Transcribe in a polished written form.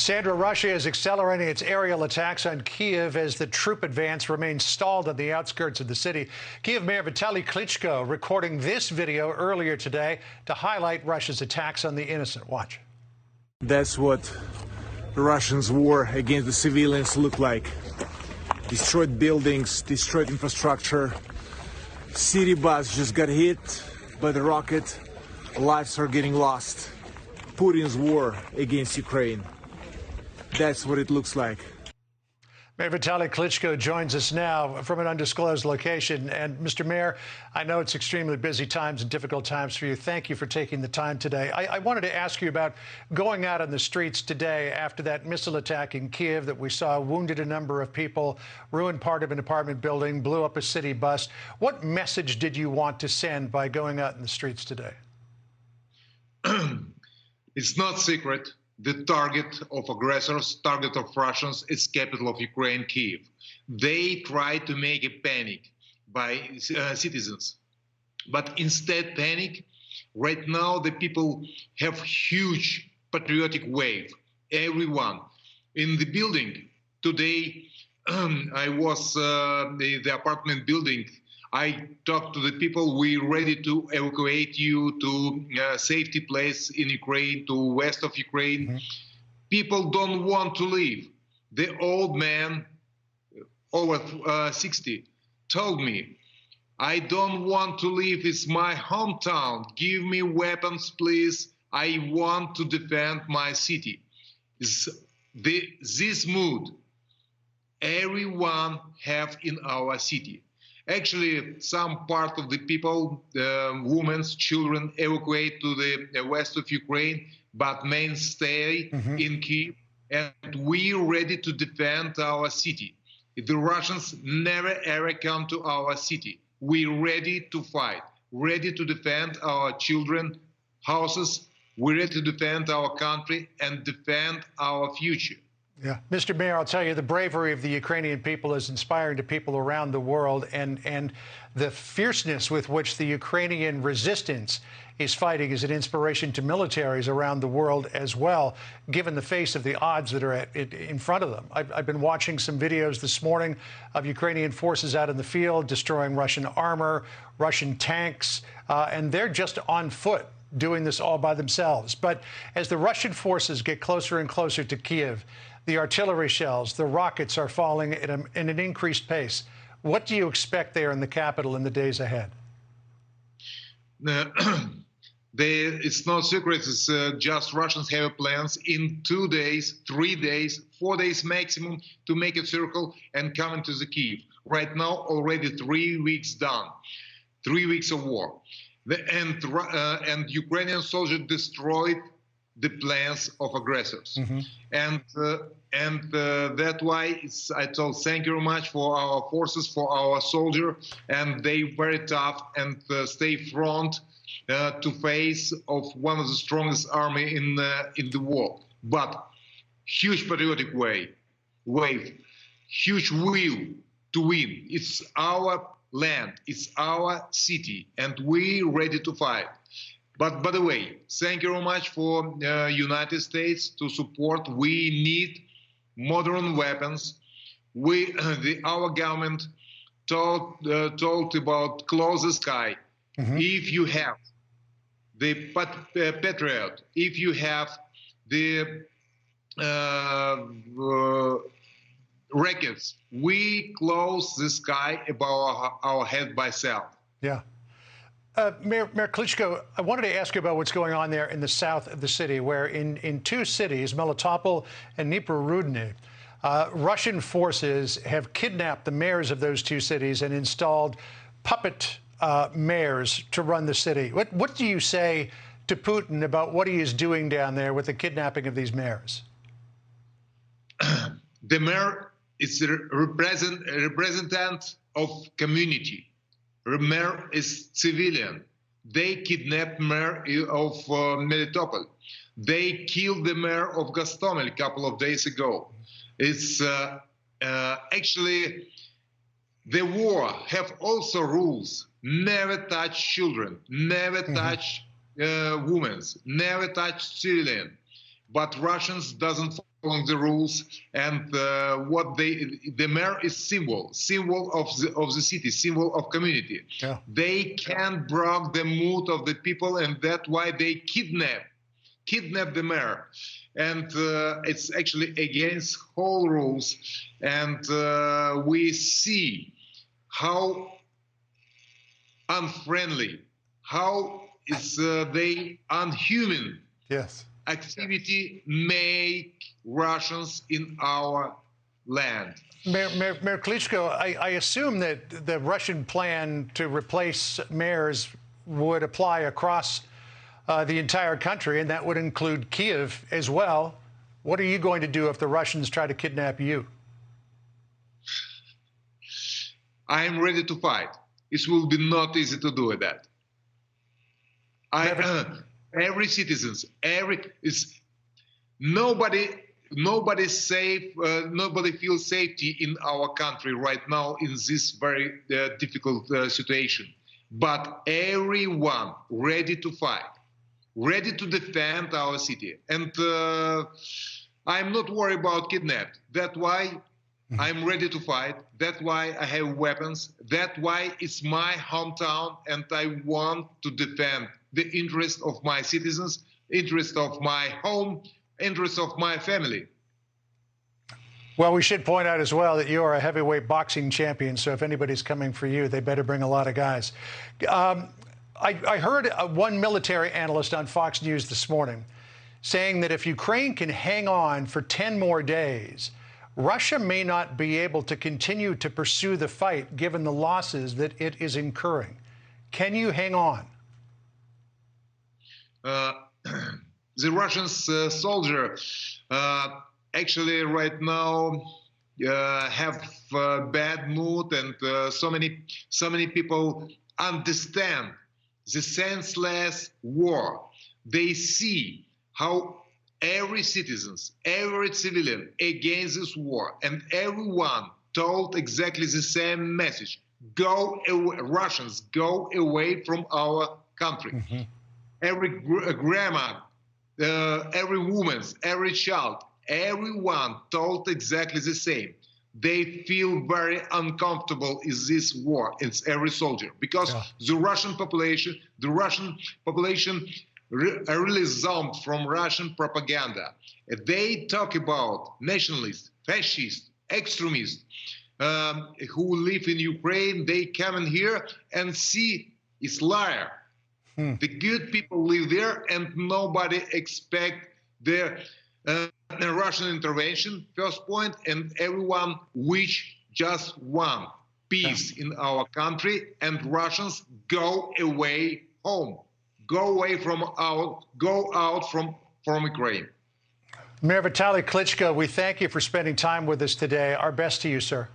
Sandra, Russia is accelerating its aerial attacks on Kyiv as the troop advance remains stalled on the outskirts of the city. Kyiv Mayor Vitali Klitschko recording this video earlier today to highlight Russia's attacks on the innocent. Watch. That's what the Russians' war against the civilians look like. Destroyed buildings, destroyed infrastructure. City bus just got hit by the rocket. Lives are getting lost. Putin's war against Ukraine. That's what it looks like. Mayor Vitali Klitschko joins us now from an undisclosed location. And Mr. Mayor, I know it's extremely busy times and difficult times for you. Thank you for taking the time today. I wanted to ask you about going out on the streets today after that missile attack in Kyiv that we saw wounded a number of people, ruined part of an apartment building, blew up a city bus. What message did you want to send by going out in the streets today? It's not secret. The target of aggressors, target of Russians, is capital of Ukraine, Kyiv. They try to make a panic by citizens, but instead panic. Right now, the people have huge patriotic wave. Everyone in the building today. I was the apartment building. I talked to the people. We're ready to evacuate you to a safety place in Ukraine, to west of Ukraine. Mm-hmm. People don't want to leave. The old man, over 60, told me, I don't want to leave. It's my hometown. Give me weapons, please. I want to defend my city. This mood everyone have in our city. Actually, some part of the people, women, children, evacuate to the west of Ukraine, but men stay in Kyiv, and we ready to defend our city. The Russians never ever come to our city. We're ready to fight, ready to defend our children, houses. We're ready to defend our country and defend our future. Yeah, Mr. Mayor, I'll tell you, the bravery of the Ukrainian people is inspiring to people around the world, and the fierceness with which the Ukrainian resistance is fighting is an inspiration to militaries around the world as well, given the face of the odds that are in front of them. I've been watching some videos this morning of Ukrainian forces out in the field destroying Russian armor, Russian tanks, and they're just on foot doing this all by themselves. But as the Russian forces get closer and closer to Kyiv, the artillery shells, the rockets are falling at an increased pace. What do you expect there in the capital in the days ahead? It's no secret. It's just Russians have plans in 2 days, 3 days, 4 days maximum to make a circle and come into the Kyiv. Right now, already 3 weeks done, 3 weeks of war. And Ukrainian soldiers destroyed the plans of aggressors. And that's why I told thank you very much for our forces, for our soldiers, and they very tough and stay front to face of one of the strongest army in the world. But huge patriotic wave, huge will to win. It's our land, it's our city, and we ready to fight. But by the way, thank you very much for United States to support. We need modern weapons. Our government told about close the sky. If you have the Patriot, if you have the rockets, we close the sky above our head by self. Yeah. Mayor Klitschko, I wanted to ask you about what's going on there in the south of the city, where in two cities, Melitopol and Dnipro-Rudny, Russian forces have kidnapped the mayors of those two cities and installed puppet mayors to run the city. What do you say to Putin about what he is doing down there with the kidnapping of these mayors? The mayor is a representative of community. The mayor is civilian. They kidnapped mayor of Melitopol. They killed the mayor of Gostomel a couple of days ago. It's actually the war have also rules. Never touch children, never touch women, never touch civilian. But Russians doesn't following the rules, and the mayor is symbol of the city, symbol of community. Yeah. They can't break the mood of the people, and that's why they kidnap the mayor, and it's actually against all rules. And we see how unfriendly, how is they unhuman. Yes. Activity make Russians in our land. Mayor Klitschko, I assume that the Russian plan to replace mayors would apply across the entire country, and that would include Kyiv as well. What are you going to do if the Russians try to kidnap you? I am ready to fight. It will be not easy to do that. Every citizens, nobody safe. Nobody feels safety in our country right now in this very difficult situation. But everyone ready to fight, ready to defend our city. And I'm not worried about kidnapped. That's why I'm ready to fight. That's why I have weapons. That's why it's my hometown, and I want to defend the interest of my citizens, interest of my home, interest of my family. Well, we should point out as well that you are a heavyweight boxing champion, so if anybody's coming for you, they better bring a lot of guys. I heard one military analyst on Fox News this morning saying that if Ukraine can hang on for 10 more days, Russia may not be able to continue to pursue the fight given the losses that it is incurring. Can you hang on? The Russian soldier actually right now have bad mood, and so many people understand the senseless war. They see how every citizens, every civilian against this war, and everyone told exactly the same message: go away, Russians, go away from our country. Mm-hmm. Every grandma, every woman, every child, everyone told exactly the same. They feel very uncomfortable in this war. It's every soldier, because the Russian population really zombed from Russian propaganda. They talk about nationalists, fascists, extremists who live in Ukraine. They come in here and see it's liar. The good people live there, and nobody expect the Russian intervention, first point, and everyone wish just one, peace in our country, and Russians go away home, go out from Ukraine. Mayor Vitali Klitschko, we thank you for spending time with us today. Our best to you, sir.